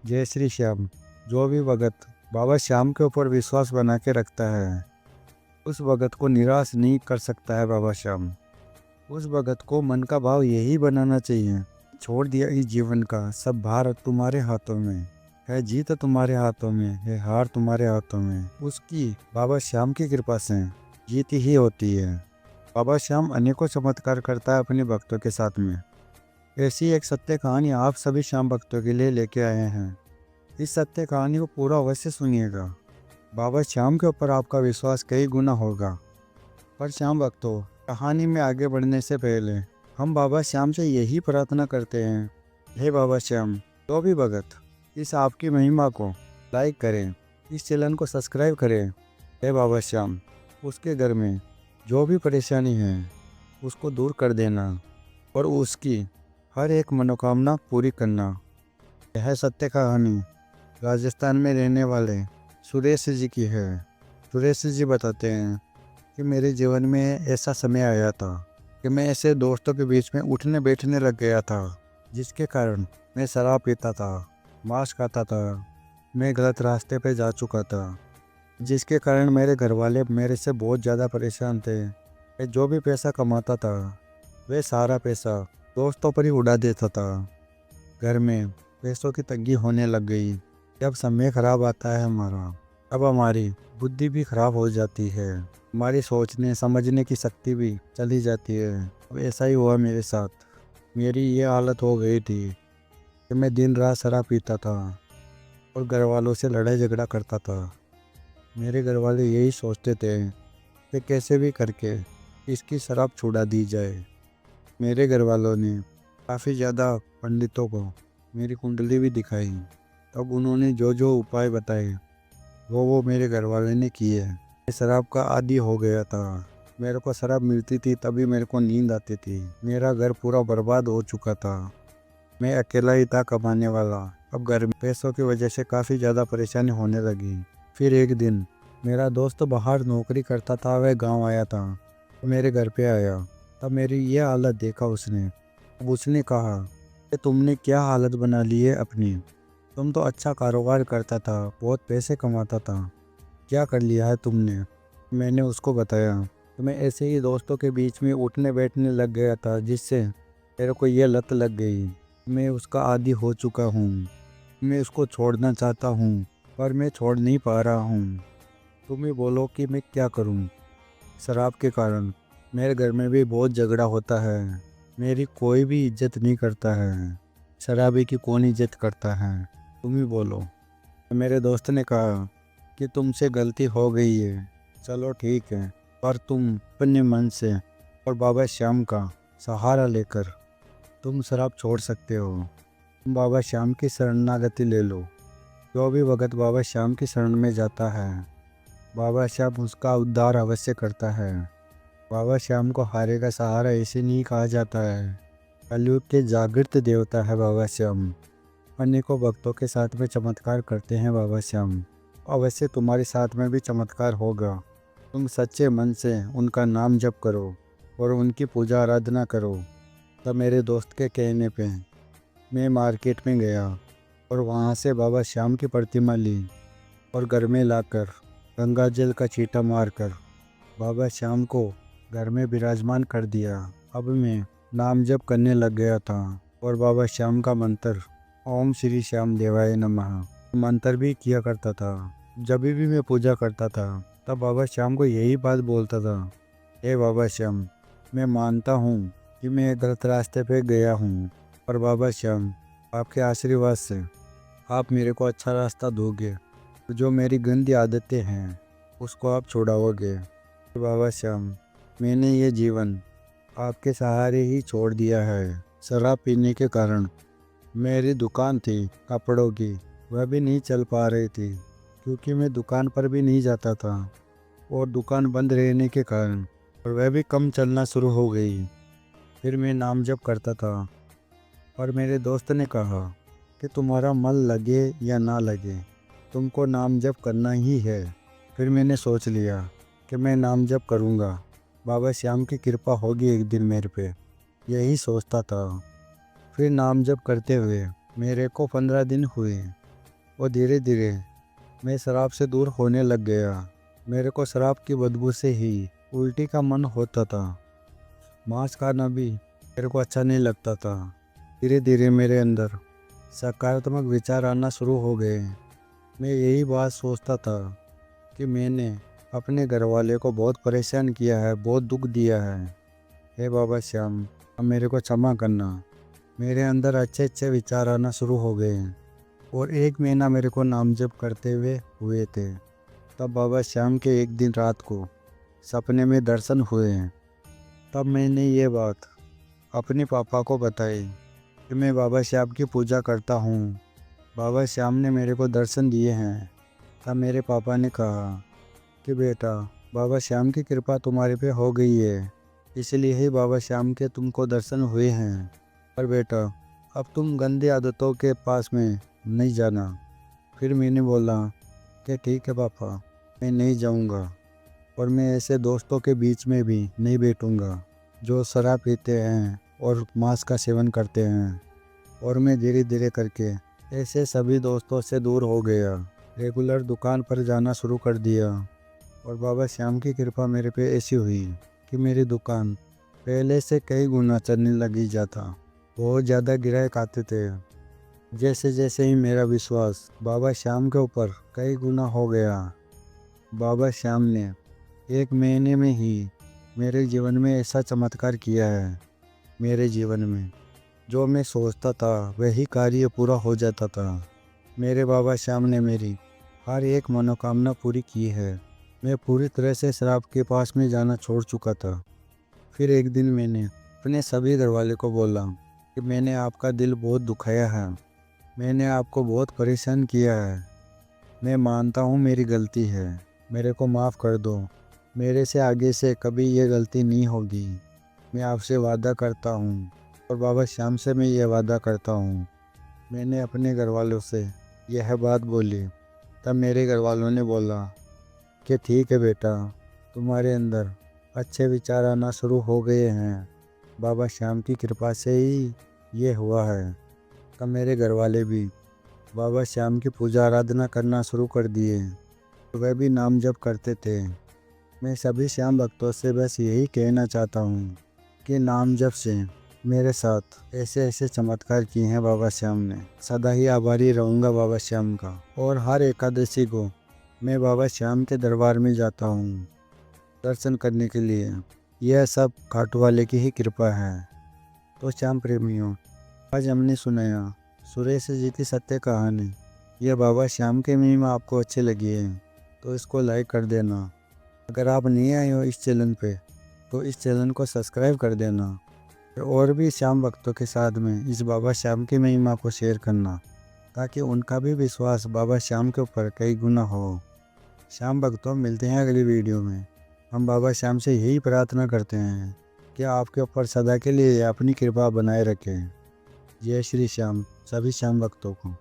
जय श्री श्याम। जो भी भगत बाबा श्याम के ऊपर विश्वास बना के रखता है उस भगत को निराश नहीं कर सकता है बाबा श्याम। उस भगत को मन का भाव यही बनाना चाहिए, छोड़ दिया इस जीवन का सब भार तुम्हारे हाथों में है, जीत तुम्हारे हाथों में है, हार तुम्हारे हाथों में। उसकी बाबा श्याम की कृपा से जीत ही होती है। बाबा श्याम अनेकों चमत्कार करता है अपने भक्तों के साथ में। ऐसी एक सत्य कहानी आप सभी श्याम भक्तों के लिए लेके आए हैं। इस सत्य कहानी को पूरा अवश्य सुनिएगा। बाबा श्याम के ऊपर आपका विश्वास कई गुना होगा। पर श्याम भक्तों, कहानी में आगे बढ़ने से पहले हम बाबा श्याम से यही प्रार्थना करते हैं, हे बाबा श्याम, जो भी भगत इस आपकी महिमा को लाइक करें, इस चैनल को सब्सक्राइब करें, हे बाबा श्याम, उसके घर में जो भी परेशानी है उसको दूर कर देना और उसकी हर एक मनोकामना पूरी करना। यह सत्य कहानी राजस्थान में रहने वाले सुरेश जी की है। सुरेश जी बताते हैं कि मेरे जीवन में ऐसा समय आया था कि मैं ऐसे दोस्तों के बीच में उठने बैठने लग गया था, जिसके कारण मैं शराब पीता था, मांस खाता था, मैं गलत रास्ते पे जा चुका था, जिसके कारण मेरे घर वाले मेरे से बहुत ज़्यादा परेशान थे। मैं जो भी पैसा कमाता था वह सारा पैसा दोस्तों पर ही उड़ा देता था। घर में पैसों की तंगी होने लग गई। जब समय खराब आता है हमारा, अब हमारी बुद्धि भी खराब हो जाती है, हमारी सोचने समझने की शक्ति भी चली जाती है। अब ऐसा ही हुआ मेरे साथ। मेरी ये हालत हो गई थी कि मैं दिन रात शराब पीता था और घर वालों से लड़ाई झगड़ा करता था। मेरे घर वाले यही सोचते थे कि कैसे भी करके इसकी शराब छुड़ा दी जाए। मेरे घर वालों ने काफ़ी ज़्यादा पंडितों को मेरी कुंडली भी दिखाई। तब उन्होंने जो जो उपाय बताए वो मेरे घर वाले ने किए। मैं शराब का आदी हो गया था। मेरे को शराब मिलती थी तभी मेरे को नींद आती थी। मेरा घर पूरा बर्बाद हो चुका था। मैं अकेला ही था कमाने वाला। अब घर में पैसों की वजह से काफ़ी ज़्यादा परेशानी होने लगी। फिर एक दिन मेरा दोस्त बाहर नौकरी करता था, वह गाँव आया था, मेरे घर पे आया। तब मेरी ये हालत देखा उसने। अब उसने कहा कि तुमने क्या हालत बना ली है अपनी। तुम तो अच्छा कारोबार करता था, बहुत पैसे कमाता था, क्या कर लिया है तुमने। मैंने उसको बताया कि मैं ऐसे ही दोस्तों के बीच में उठने बैठने लग गया था, जिससे मेरे को ये लत लग गई। मैं उसका आदी हो चुका हूँ। मैं उसको छोड़ना चाहता हूँ पर मैं छोड़ नहीं पा रहा हूँ। तुम ही बोलो कि मैं क्या करूँ। शराब के कारण मेरे घर में भी बहुत झगड़ा होता है। मेरी कोई भी इज्जत नहीं करता है। शराबी की कौन इज्जत करता है, तुम ही बोलो। मेरे दोस्त ने कहा कि तुमसे गलती हो गई है, चलो ठीक है, पर तुम अपने मन से और बाबा श्याम का सहारा लेकर तुम शराब छोड़ सकते हो। तुम बाबा श्याम की शरणागति ले लो। जो भी भगत बाबा श्याम की शरण में जाता है, बाबा श्याम उसका उद्धार अवश्य करता है। बाबा श्याम को हारे का सहारा ऐसे नहीं कहा जाता है। कलयुग के जागृत देवता है बाबा श्याम। अनेकों भक्तों के साथ में चमत्कार करते हैं बाबा श्याम। अवश्य तुम्हारे साथ में भी चमत्कार होगा। तुम सच्चे मन से उनका नाम जप करो और उनकी पूजा आराधना करो। तब मेरे दोस्त के कहने पे मैं मार्केट में गया और वहाँ से बाबा श्याम की प्रतिमा ली और घर में लाकर गंगा जल का छींटा मारकर बाबा श्याम को घर में विराजमान कर दिया। अब मैं नाम जप करने लग गया था और बाबा श्याम का मंत्र ओम श्री श्याम देवाय नमः मंत्र भी किया करता था। जब भी मैं पूजा करता था तब बाबा श्याम को यही बात बोलता था, हे बाबा श्याम, मैं मानता हूँ कि मैं गलत रास्ते पे गया हूँ, पर बाबा श्याम आपके आशीर्वाद से आप मेरे को अच्छा रास्ता दोगे। जो मेरी गंदी आदतें हैं उसको आप छुड़ाओगे। बाबा श्याम, मैंने ये जीवन आपके सहारे ही छोड़ दिया है। शराब पीने के कारण मेरी दुकान थी कपड़ों की, वह भी नहीं चल पा रही थी क्योंकि मैं दुकान पर भी नहीं जाता था और दुकान बंद रहने के कारण और वह भी कम चलना शुरू हो गई। फिर मैं नाम जप करता था, पर मेरे दोस्त ने कहा कि तुम्हारा मन लगे या ना लगे, तुमको नाम जप करना ही है। फिर मैंने सोच लिया कि मैं नाम जप करूँगा, बाबा श्याम की कृपा होगी एक दिन मेरे पे, यही सोचता था। फिर नाम जप करते हुए मेरे को 15 दिन हुए। और धीरे धीरे मैं शराब से दूर होने लग गया। मेरे को शराब की बदबू से ही उल्टी का मन होता था। मांस खाना भी मेरे को अच्छा नहीं लगता था। धीरे धीरे मेरे अंदर सकारात्मक विचार आना शुरू हो गए। मैं यही बात सोचता था कि मैंने अपने घर वाले को बहुत परेशान किया है, बहुत दुख दिया है। हे बाबा श्याम, अब मेरे को क्षमा करना। मेरे अंदर अच्छे अच्छे विचार आना शुरू हो गए और 1 महीना मेरे को नाम जप करते हुए थे। तब बाबा श्याम के एक दिन रात को सपने में दर्शन हुए। तब मैंने ये बात अपने पापा को बताई कि मैं बाबा श्याम की पूजा करता हूँ। बाबा श्याम ने मेरे को दर्शन दिए हैं। तब मेरे पापा ने कहा कि बेटा, बाबा श्याम की कृपा तुम्हारे पे हो गई है, इसलिए ही बाबा श्याम के तुमको दर्शन हुए हैं। पर बेटा, अब तुम गंदी आदतों के पास में नहीं जाना। फिर मैंने बोला कि ठीक है पापा, मैं नहीं जाऊंगा और मैं ऐसे दोस्तों के बीच में भी नहीं बैठूंगा जो शराब पीते हैं और मांस का सेवन करते हैं। और मैं धीरे धीरे करके ऐसे सभी दोस्तों से दूर हो गया। रेगुलर दुकान पर जाना शुरू कर दिया और बाबा श्याम की कृपा मेरे पे ऐसी हुई कि मेरी दुकान पहले से कई गुना चलने लगी जाता। बहुत ज़्यादा ग्राहक आते थे। जैसे जैसे ही मेरा विश्वास बाबा श्याम के ऊपर कई गुना हो गया, बाबा श्याम ने 1 महीने में ही मेरे जीवन में ऐसा चमत्कार किया है। मेरे जीवन में जो मैं सोचता था वही कार्य पूरा हो जाता था। मेरे बाबा श्याम ने मेरी हर एक मनोकामना पूरी की है। मैं पूरी तरह से शराब के पास में जाना छोड़ चुका था। फिर एक दिन मैंने अपने सभी घरवाले को बोला कि मैंने आपका दिल बहुत दुखाया है, मैंने आपको बहुत परेशान किया है। मैं मानता हूँ मेरी गलती है, मेरे को माफ़ कर दो। मेरे से आगे से कभी ये गलती नहीं होगी। मैं आपसे वादा करता हूँ और बाबा श्याम से मैं ये वादा करता हूँ। मैंने अपने घर वालों से यह बात बोली। तब मेरे घर वालों ने बोला कि ठीक है बेटा, तुम्हारे अंदर अच्छे विचार आना शुरू हो गए हैं। बाबा श्याम की कृपा से ही ये हुआ है। तब मेरे घर वाले भी बाबा श्याम की पूजा आराधना करना शुरू कर दिए। वह भी नाम जप करते थे। मैं सभी श्याम भक्तों से बस यही कहना चाहता हूँ कि नाम जप से मेरे साथ ऐसे ऐसे चमत्कार किए हैं बाबा श्याम ने। सदा ही आभारी रहूँगा बाबा श्याम का। और हर एकादशी को मैं बाबा श्याम के दरबार में जाता हूँ दर्शन करने के लिए। यह सब खाटू वाले की ही कृपा है। तो श्याम प्रेमियों, आज हमने सुनाया सुरेश जी की सत्य कहानी। यह बाबा श्याम के महिमा आपको अच्छे लगी है तो इसको लाइक कर देना। अगर आप नए आए हो इस चैनल पे तो इस चैनल को सब्सक्राइब कर देना और भी श्याम भक्तों के साथ में इस बाबा श्याम की महिमा को शेयर करना ताकि उनका भी विश्वास बाबा श्याम के ऊपर कई गुना हो। श्याम भक्तों, मिलते हैं अगली वीडियो में। हम बाबा श्याम से यही प्रार्थना करते हैं कि आपके ऊपर सदा के लिए अपनी कृपा बनाए रखें। जय श्री श्याम सभी श्याम भक्तों को।